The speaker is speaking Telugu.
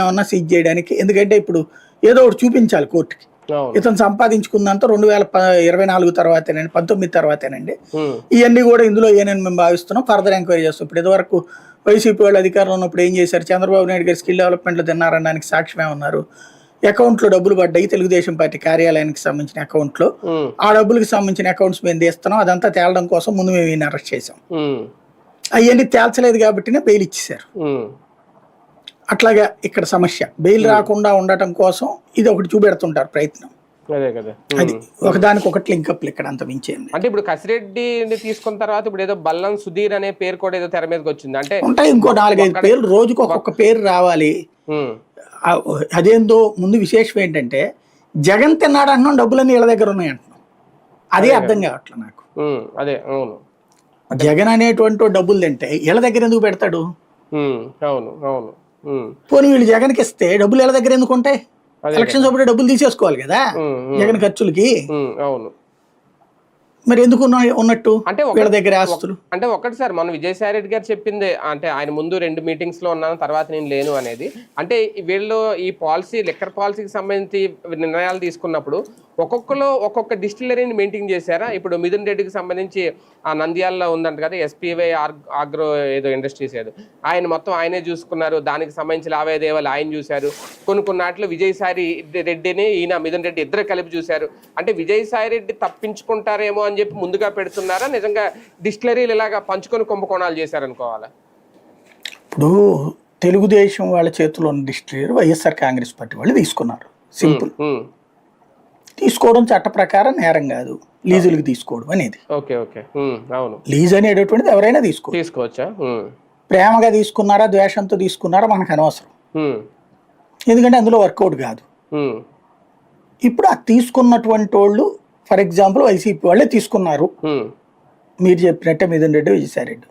ఏమన్నా సీజ్ చేయడానికి. ఎందుకంటే ఇప్పుడు ఏదో ఒకటి చూపించాలి కోర్టుకి. ఇతను సంపాదించుకుందంతా 2024 తర్వాతేనండి, 19 తర్వాతేనండి. ఇవన్నీ కూడా ఇందులో ఏనని మేము భావిస్తున్నాం, ఫర్దర్ ఎంక్వైరీ చేస్తాం. ఇప్పుడు ఇదివరకు వైసీపీ వాళ్ళు అధికారంలో ఉన్నప్పుడు ఏం చేశారు, చంద్రబాబు నాయుడు గారు స్కిల్ డెవలప్మెంట్లో తిన్నారనడానికి సాక్ష్యమే ఉన్నారు. అకౌంట్లో డబ్బులు పడ్డాయి తెలుగుదేశం పార్టీ కార్యాలయానికి సంబంధించిన అకౌంట్లో. ఆ డబ్బులకు సంబంధించిన అకౌంట్స్ మేము తీస్తున్నాం, అదంతా తేలడం కోసం ముందు మేము ఈయన అరెస్ట్ చేసాం. అవన్నీ తేల్చలేదు కాబట్టినే బెయిల్ ఇచ్చేశారు. అట్లాగా ఇక్కడ సమస్య బెయిల్ రాకుండా ఉండటం కోసం ఇది ఒకటి చూపెడుతుంటారు ప్రయత్నం. అది ఒకదానికి ఒకటి లింకప్ ఇక్కడ అంత మించేది. అంటే ఇప్పుడు కసిరెడ్డి తీసుకున్న తర్వాత ఇప్పుడు ఏదో బల్లం సుధీర్ అనే పేరు కూడా ఏదో తెర మీదకి వచ్చింది. అంటే ఉంటాయి ఇంకో 4-5 పేర్లు, రోజుకు ఒక్కొక్క పేరు రావాలి. అదేందో ముందు విశేషం ఏంటంటే జగన్ తిన్నాడు అంటున్నాం, డబ్బులన్నీ వీళ్ళ దగ్గర ఉన్నాయి అంటున్నాం. అదే అర్థం కావట్లే నాకు. అదే అవును, జగన్ అనేటువంటి డబ్బులు తింటే వీళ్ళ దగ్గర ఎందుకు పెడతాడు? అవును అవును. పోనీ వీళ్ళు జగన్కి ఇస్తే డబ్బులు వీళ్ళ దగ్గర ఎందుకు ఉంటాయి? ఎలక్షన్స్ అప్పుడే డబ్బులు తీసేసుకోవాలి కదా జగన్ ఖర్చులకి. అవును, మరి ఎందుకు ఉన్నట్టు అంటే వీళ్ళ దగ్గర ఆస్తులు? అంటే ఒకటి సార్, మన విజయసాయి రెడ్డి గారు చెప్పింది అంటే ఆయన ముందు 2 మీటింగ్స్ లో ఉన్నాను, తర్వాత నేను లేను అనేది. అంటే వీళ్ళు ఈ పాలసీ లిక్కర్ పాలసీకి సంబంధించి నిర్ణయాలు తీసుకున్నప్పుడు ఒక్కొక్కరు ఒక్కొక్క డిస్టిలరీని మెయింటైన్ చేశారా? ఇప్పుడు మిథున్ రెడ్డికి సంబంధించి ఆ నంద్యాలలో ఉందంట కదా ఎస్పీవై ఆగ్రో ఏదో ఇండస్ట్రీస్ ఏదో, ఆయన మొత్తం ఆయనే చూసుకున్నారు, దానికి సంబంధించి లావాదేవీలు ఆయన చూశారు. కొన్ని నాటిలో విజయసాయి రెడ్డిని ఈయన మిథున్ రెడ్డి ఇద్దరు కలిపి చూశారు. అంటే విజయసాయి రెడ్డి తప్పించుకుంటారేమో అని చెప్పి ముందుగా పెడుతున్నారా, నిజంగా డిస్టిలరీలు ఇలాగా పంచుకొని కుంభకోణాలు చేశారనుకోవాలా? ఇప్పుడు తెలుగుదేశం వాళ్ళ చేతిలో ఉన్న డిస్టిలరీ వైఎస్ఆర్ కాంగ్రెస్ పార్టీ వాళ్ళు తీసుకున్నారు. సింపుల్. తీసుకోవడం చట్ట ప్రకారం నేరం కాదు, లీజులకు తీసుకోవడం అనేది. లీజ్ అనేటటువంటిది ఎవరైనా తీసుకోవచ్చా? ప్రేమగా తీసుకున్నారా ద్వేషంతో తీసుకున్నారా మనకు అనవసరం, ఎందుకంటే అందులో వర్కౌట్ కాదు. ఇప్పుడు ఆ తీసుకున్నటువంటి వాళ్ళు ఫర్ ఎగ్జాంపుల్ వైసీపీ వాళ్ళే తీసుకున్నారు, మీరు చెప్పినట్టే మిథున్ రెడ్డి, విజయసాయి రెడ్డి.